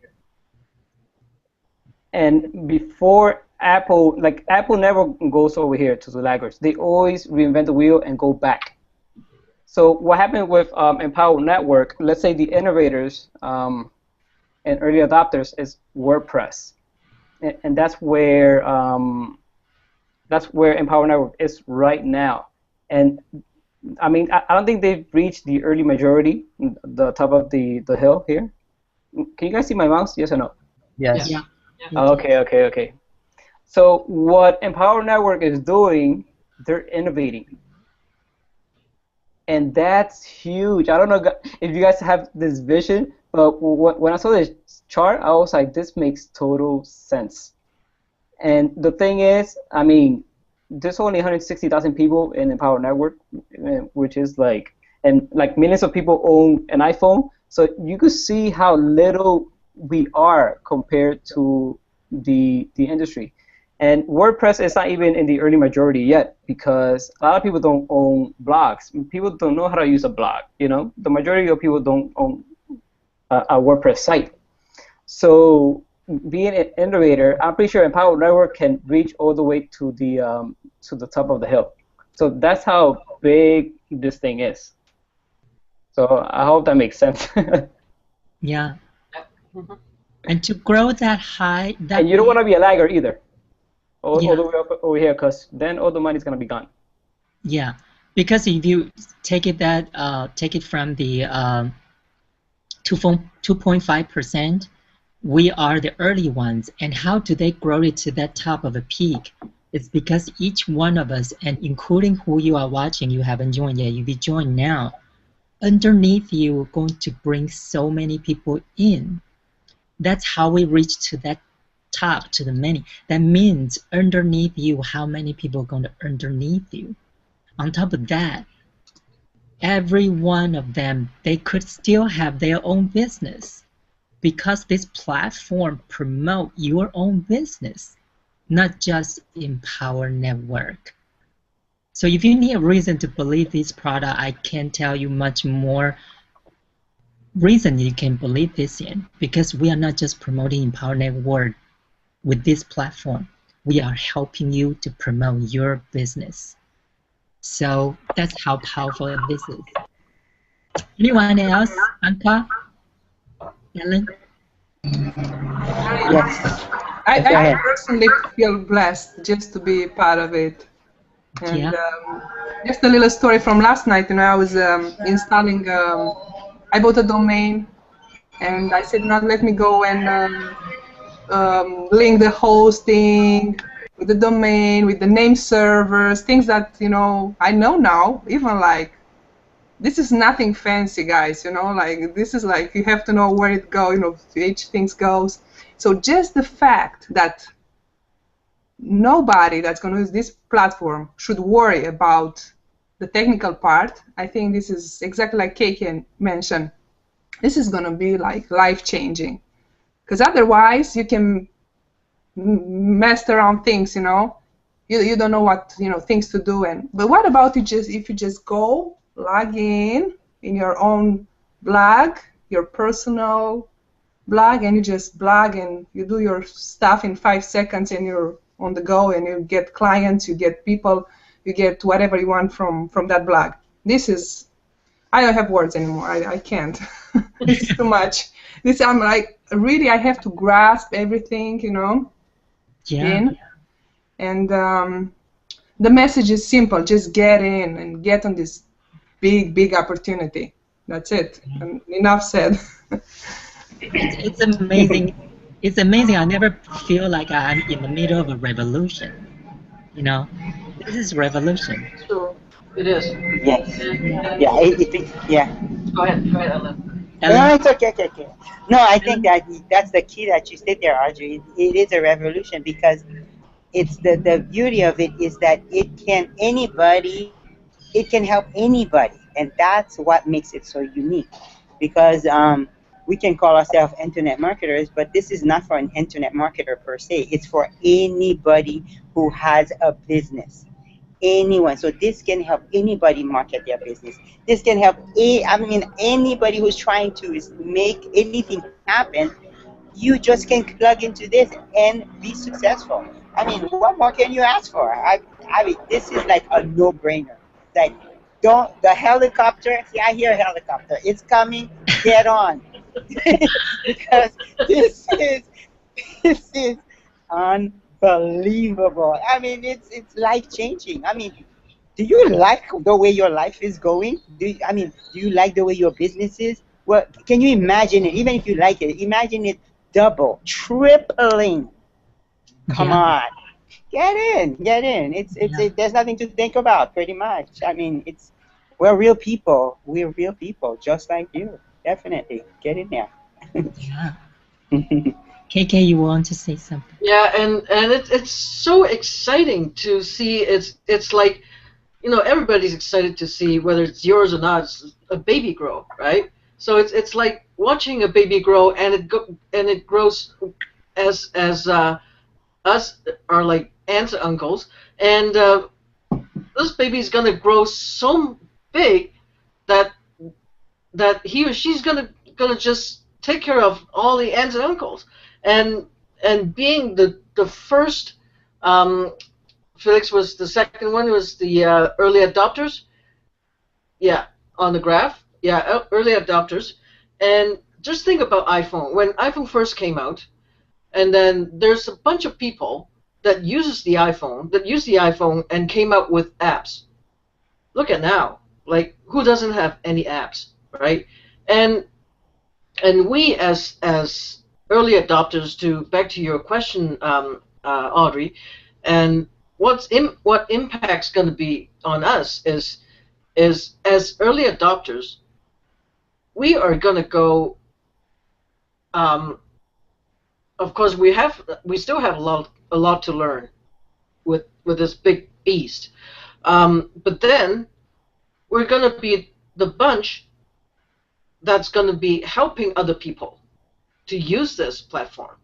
And before Apple, like Apple never goes over here to the laggards. They always reinvent the wheel and go back. So what happened with Empower Network, let's say the innovators and early adopters is WordPress. And that's where Empower Network is right now. And I mean, I don't think they've reached the early majority, the top of the hill here. Can you guys see my mouse? Yes or no? Yes. Yeah. Okay. So what Empower Network is doing, they're innovating. And that's huge. I don't know if you guys have this vision, but when I saw this chart, I was like, this makes total sense. And the thing is, I mean, there's only 160,000 people in Empower Network, which is like, and like millions of people own an iPhone. So you could see how little we are compared to the industry. And WordPress is not even in the early majority yet, because a lot of people don't own blogs. People don't know how to use a blog. You know, the majority of people don't own a WordPress site. So being an innovator, I'm pretty sure Empower Network can reach all the way to the top of the hill. So that's how big this thing is. So I hope that makes sense. Yeah. And to grow that high, and you don't want to be a lagger either. All Yeah. the way up over here, because then all the money's gonna be gone. Yeah, because if you take it from the 2.5%, we are the early ones. And how do they grow it to that top of a peak? It's because each one of us, and including who you are watching, you haven't joined yet, if you join now, underneath you, we're going to bring so many people in. That's how we reach to that top, to the many. That means underneath you, how many people are going to underneath you? On top of that, every one of them, they could still have their own business, because this platform promote your own business, not just Empower Network. So if you need a reason to believe this product, I can tell you much more reason you can believe this in, because we are not just promoting Empower Network with this platform. We are helping you to promote your business. So that's how powerful this is. Anyone else? Anka? Ellen? Yes. Go I ahead. personally feel blessed just to be part of it. And Yeah. just a little story from last night. I was installing. I bought a domain, and I said, "Not let me go and link the hosting with the domain, with the name servers, things that I know now. Even like this is nothing fancy, guys. Like this is like you have to know where it goes. Each thing goes. So just the fact that nobody that's going to use this platform should worry about the technical part. I think this is exactly like KK mentioned. This is going to be like life-changing, because otherwise you can mess around things. You don't know what things to do. But what about if you just go log in your own blog, your personal blog, and you just blog and you do your stuff in 5 seconds and you're on the go, and you get clients, you get people, you get whatever you want from that blog. This is, I don't have words anymore. I can't. This is too much. I'm like, really, I have to grasp everything, Yeah. in. And the message is simple. Just get in and get on this big opportunity. That's it. And enough said. It's amazing. It's amazing. I never feel like I'm in the middle of a revolution. This is revolution. So it is. Yes. And Yeah. Yeah. go ahead, Ellen. No, Ellen, it's okay. Okay. Okay. No, I think Ellen, that's the key that you said there, Audrey. It is a revolution because it's the beauty of it is that it can help anybody, and that's what makes it so unique. Because we can call ourselves internet marketers, but this is not for an internet marketer per se. It's for anybody who has a business. Anyone. So this can help anybody market their business. This can help anybody who's trying to make anything happen. You just can plug into this and be successful. I mean, what more can you ask for? I mean, this is like a no-brainer. Like, don't the helicopter. See, I hear a helicopter. It's coming. Get on, because this is this is unbelievable. I mean, it's life changing. I mean, do you like the way your life is going? Do you like the way your business is? Well, can you imagine it? Even if you like it, imagine it double, tripling. Come yeah, on, get in. yeah, There's nothing to think about, pretty much. I mean, we're real people. We're real people, just like you. Definitely, get in there. yeah. KK, you want to say something? Yeah, and it's so exciting to see. It's like, everybody's excited to see whether it's yours or not. It's a baby grow, right? So it's like watching a baby grow, and it grows as us are like aunts and uncles, and this baby's gonna grow so big that he or she's gonna just take care of all the aunts and uncles, and being the first, Felix was the second one, was the early adopters. Yeah, on the graph. Yeah, early adopters. And just think about iPhone. When iPhone first came out, and then there's a bunch of people that use the iPhone and came out with apps. Look at now. Like, who doesn't have any apps, right? And we as early adopters, back to your question, Audrey, and what impact's going to be on us is as early adopters, we are going to go. Of course, we still have a lot to learn with this big beast, but then we're going to be the bunch that's going to be helping other people to use this platform.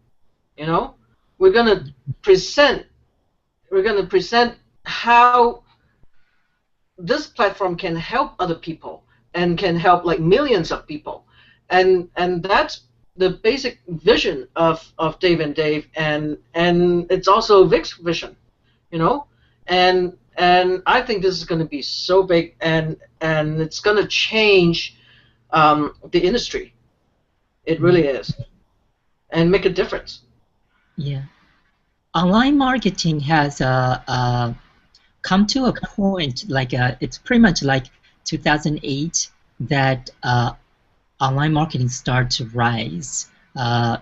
We're going to present how this platform can help other people and can help like millions of people, and that's the basic vision of Dave and Dave, and it's also Vic's vision, and I think this is going to be so big, and it's going to change the industry. It really is, and make a difference. Yeah. online marketing has come to a point like it's pretty much like 2008 that online marketing started to rise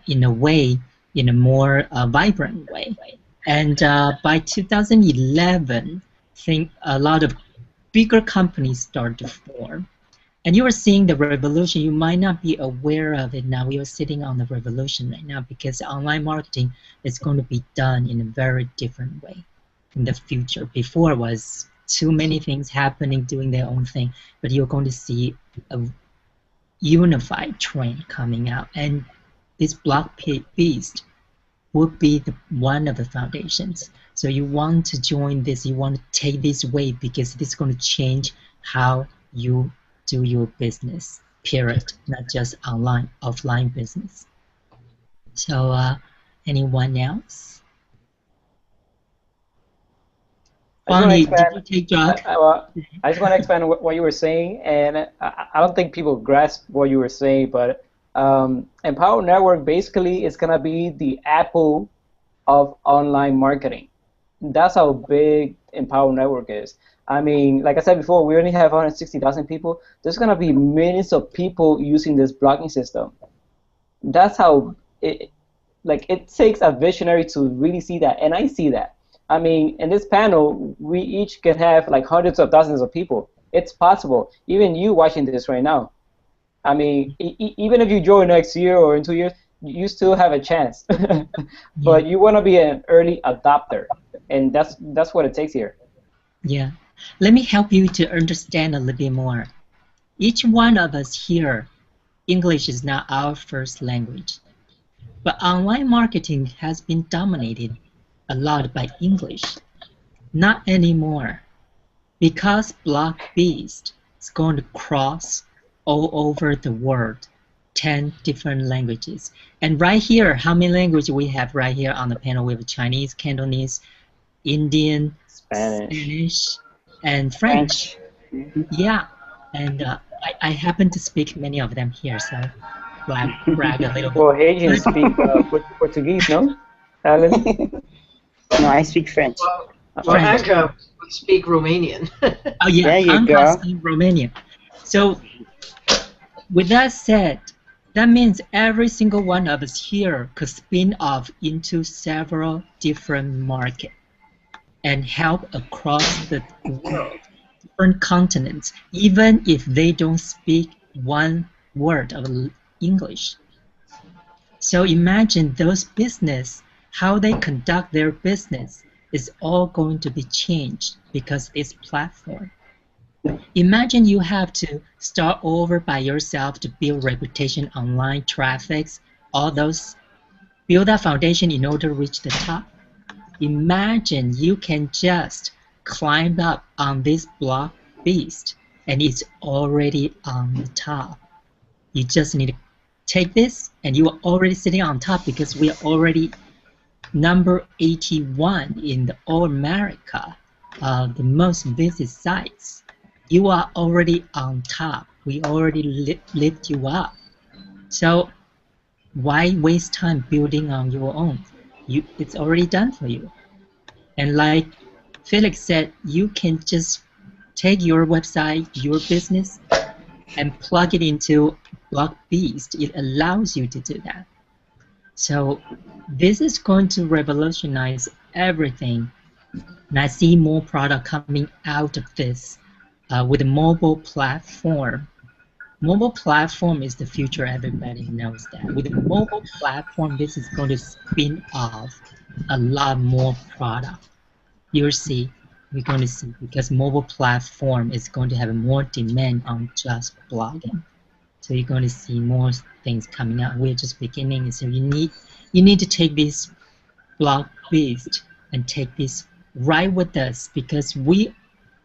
in a way, in a more vibrant way. And by 2011, I think a lot of bigger companies started to form. And you are seeing the revolution. You might not be aware of it now. We are sitting on the revolution right now because online marketing is going to be done in a very different way in the future. Before was too many things happening, doing their own thing, but you're going to see a unified trend coming out, and this block beast would be one of the foundations. So you want to join this, you want to take this way because this is going to change how you do your business, period, not just online, offline business. So anyone else? Bonnie, did you take Doug? I just want to expand on what you were saying, and I don't think people grasp what you were saying, but Empower Network basically is going to be the Apple of online marketing. That's how big Empower Network is. I mean, like I said before, we only have 160,000 people. There's going to be millions of people using this blogging system. That's how it takes a visionary to really see that, and I see that. I mean, in this panel, we each can have like hundreds of thousands of people. It's possible. Even you watching this right now. I mean, even if you join next year or in 2 years, you still have a chance. But you want to be an early adopter, and that's what it takes here. Yeah. Let me help you to understand a little bit more. Each one of us here, English is not our first language. But online marketing has been dominated a lot by English. Not anymore. Because Block Beast is going to cross all over the world, 10 different languages. And right here, how many languages we have right here on the panel? We have Chinese, Cantonese, Indian, Spanish, and French. Yeah, and I happen to speak many of them here, so brag a little bit. Well, Haitians speak Portuguese, no? Alan? No, I speak French. Well, Anka would speak Romanian. Oh yeah, Anka speaks Romanian. So, with that said, that means every single one of us here could spin off into several different markets and help across the world, different continents, even if they don't speak one word of English. So imagine those business, how they conduct their business is all going to be changed because this platform. Imagine you have to start over by yourself to build reputation, online traffics, all those, build that foundation in order to reach the top. Imagine you can just climb up on this block beast and it's already on the top. You just need to take this and you are already sitting on top because we are already number 81 in the all America, the most visited sites. You are already on top. We already lift you up. So why waste time building on your own? It's already done for you. And like Felix said, you can just take your website, your business, and plug it into Block Beast. It allows you to do that. So this is going to revolutionize everything. And I see more product coming out of this with a mobile platform. Mobile platform is the future, everybody knows that. With a mobile platform, this is going to spin off a lot more product. You'll see, we're going to see, because mobile platform is going to have more demand on just blogging. So you're going to see more things coming out. We're just beginning, so you need to take this Block Beast and take this right with us, because we,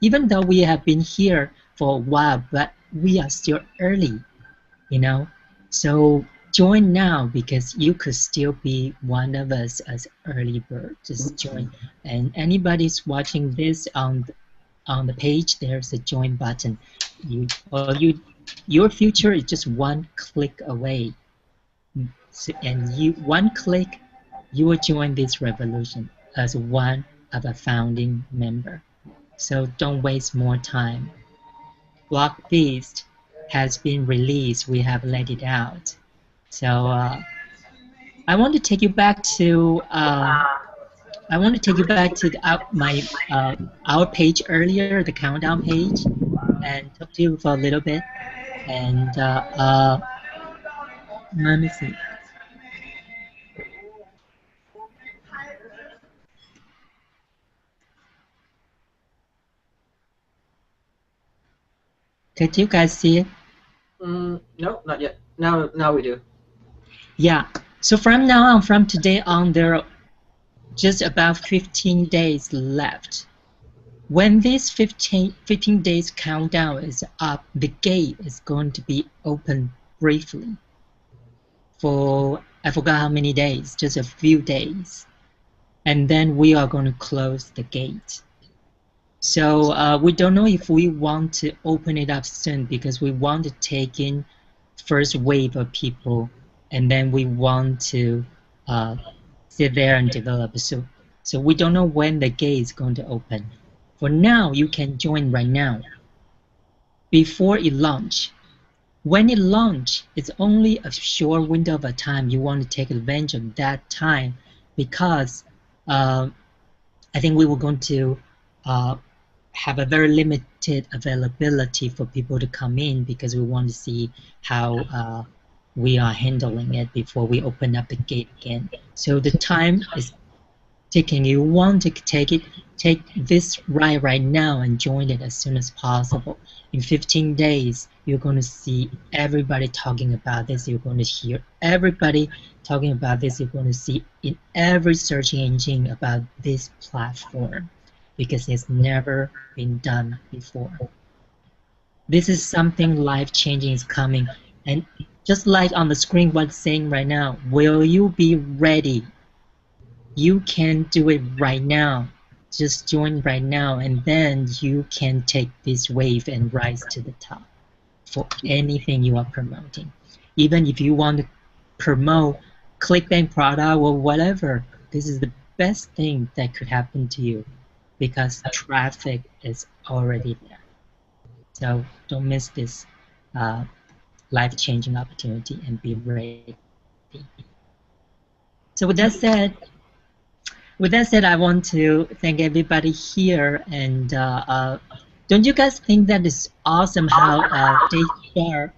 even though we have been here for a while, but we are still early, you know. So join now, because you could still be one of us as early bird. Just join. And anybody's watching this on the page, there's a join button. Your future is just one click away. So, and one click, you will join this revolution as one of a founding member. So don't waste more time. Block Beast has been released. We have let it out. So I want to take you back to our page earlier, the countdown page, and talk to you for a little bit. And let me see. Could you guys see it? No, not yet. Now we do. Yeah. So from now on, from today on, there are just about 15 days left. When this 15 days countdown is up, the gate is going to be open briefly for, I forgot how many days, just a few days. And then we are going to close the gate. So we don't know if we want to open it up soon because we want to take in first wave of people, and then we want to sit there and develop. So we don't know when the gate is going to open. For now, you can join right now. Before it launch, when it launch, it's only a short window of a time. You want to take advantage of that time because I think we were going to have a very limited availability for people to come in because we want to see how we are handling it before we open up the gate again. So the time is ticking. You want to take this right now and join it as soon as possible. In 15 days, you're going to see everybody talking about this. You're going to hear everybody talking about this. You're going to see in every search engine about this platform because it's never been done before. This is something life-changing is coming. And just like on the screen what's saying right now, will you be ready? You can do it right now. Just join right now, and then you can take this wave and rise to the top for anything you are promoting. Even if you want to promote clickbank product or whatever, this is the best thing that could happen to you because traffic is already there. So don't miss this life-changing opportunity and be ready. So with that said, I want to thank everybody here. And don't you guys think that it's awesome how Dave Sharp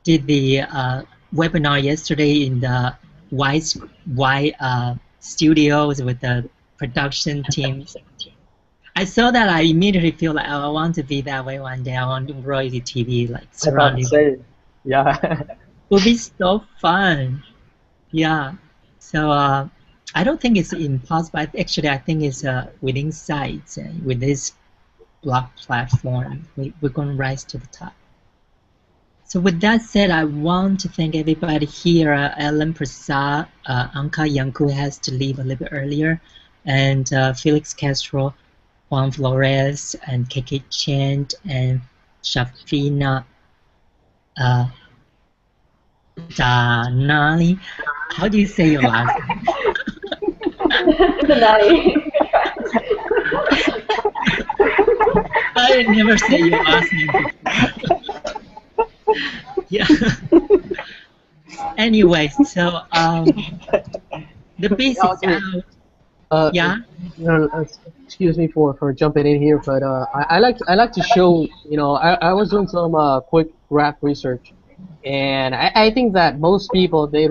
did the webinar yesterday in the Y studios with the production teams? I saw that. I immediately feel like, oh, I want to be that way one day. I want royalty TV like surrounding. Yeah. It would be so fun. Yeah. So I don't think it's impossible. Actually, I think it's within sight. With this block platform, we're going to rise to the top. So with that said, I want to thank everybody here. Ellen Prasad, Anka Yanku has to leave a little bit earlier, and Felix Castro, Juan Florez, and KK Chen, and Shafina Zahra. How do you say your last name? I never say your last name before. Yeah. Anyway, so the basics out. Yeah. Excuse me for jumping in here, but I like to show. I was doing some quick graph research, and I think that most people they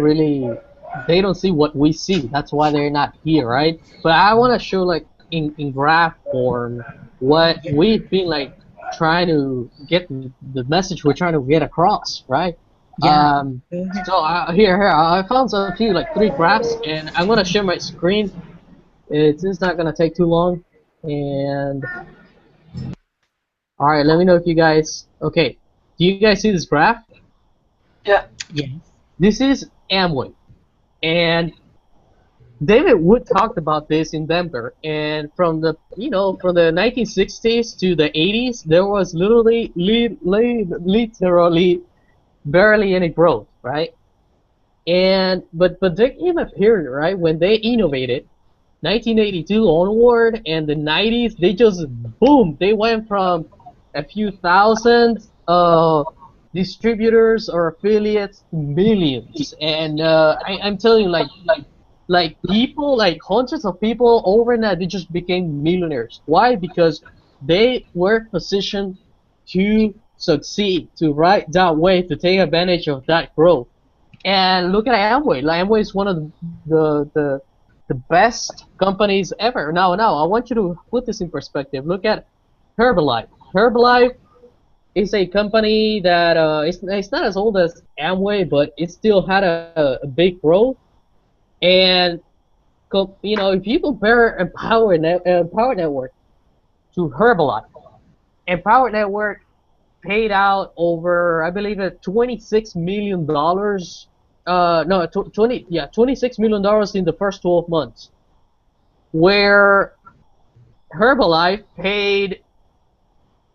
don't see what we see. That's why they're not here, right? But I want to show like in graph form what we've been like trying to get the message we're trying to get across, right? Yeah. So here I found a few like 3 graphs, and I'm gonna share my screen. It's not gonna take too long, and all right, let me know if you guys. Okay, do you guys see this graph? Yeah. Yes. This is Amway, and David Wood talked about this in Denver, and from the 1960s to the 80s, there was literally barely any growth, right? And but there came a period, right, when they innovated, 1982 onward, and the 90s, they just boom, they went from a few thousand distributors or affiliates to millions. And I'm telling you, like people, like hundreds of people overnight, they just became millionaires. Why? Because they were positioned to succeed, to ride that wave, to take advantage of that growth. And look at Amway. Like, Amway is one of the best companies ever. Now, I want you to put this in perspective. Look at Herbalife. Herbalife is a company that it's not as old as Amway, but it still had a big growth. And if you compare Empower Network to Herbalife, Empower Network paid out over, I believe, $26 million. No, 26 million in the first 12 months, where Herbalife paid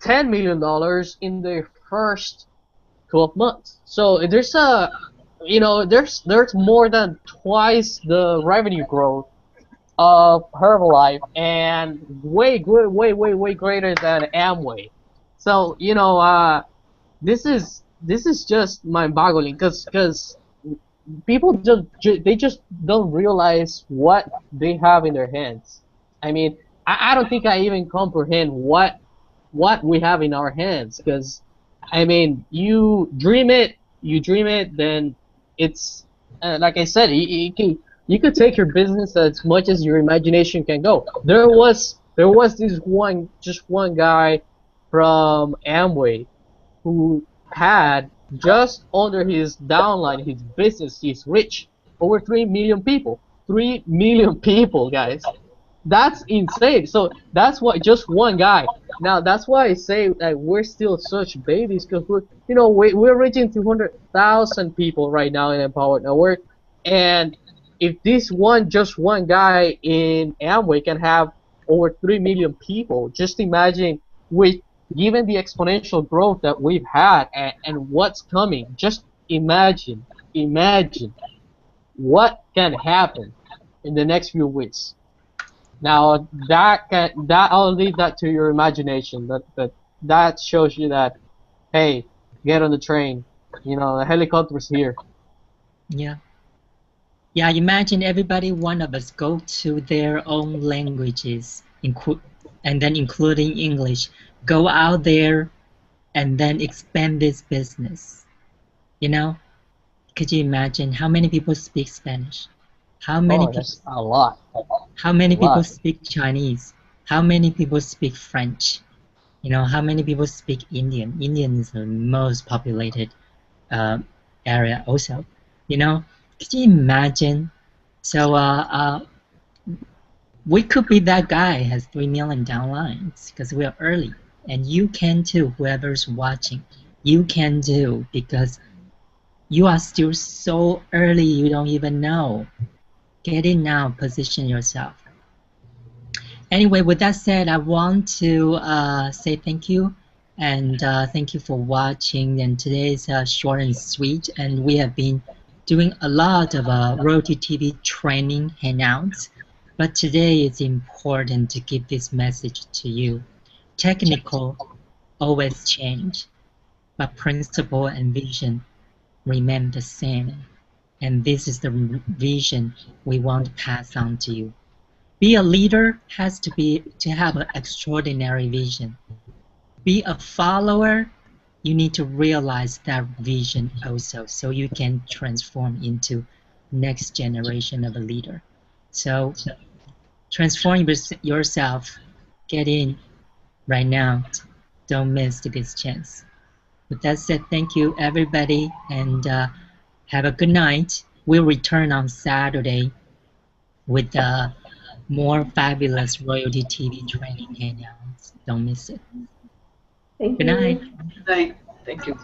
$10 million in their first 12 months. So there's more than twice the revenue growth of Herbalife, and way greater than Amway. So this is just mind-boggling, because people they just don't realize what they have in their hands. I mean, I don't think I even comprehend what we have in our hands, because I mean, you dream it, then it's like I said, you could take your business as much as your imagination can go. There was this one guy from Amway who had, just under his downline, his business, he's rich, over 3 million people. 3 million people, guys. That's insane. So that's what, just one guy. Now that's why I say that we're still such babies, because we're reaching 200,000 people right now in Empowered Network, and if just one guy in Amway can have over 3 million people, just imagine, with given the exponential growth that we've had, and what's coming. Just imagine what can happen in the next few weeks. Now I'll leave that to your imagination. That shows you that, hey, get on the train. The helicopter's here. Yeah. Yeah, imagine everybody, one of us, go to their own languages, and then including English, go out there and then expand this business. Could you imagine how many people speak Spanish? How many people? That's a lot. How many people speak Chinese? How many people speak French? How many people speak Indian? Indian is the most populated area also. Could you imagine? So we could be that guy who has 3 million downlines, because we are early. And you can too, whoever's watching. You can too, because you are still so early, you don't even know. Get in now, position yourself. Anyway, with that said, I want to say thank you, and thank you for watching. And today is short and sweet, and we have been doing a lot of Royalty TV training hangouts, but today it's important to give this message to you. Technical always change, but principle and vision remain the same. And this is the vision we want to pass on to you. Be a leader has to have an extraordinary vision. Be a follower, you need to realize that vision also, so you can transform into next generation of a leader. So transform yourself, get in right now, don't miss this chance. With that said, thank you everybody, and have a good night. We'll return on Saturday with more fabulous Royalty TV training hangouts. Don't miss it. Thank Good you. night. Thank you.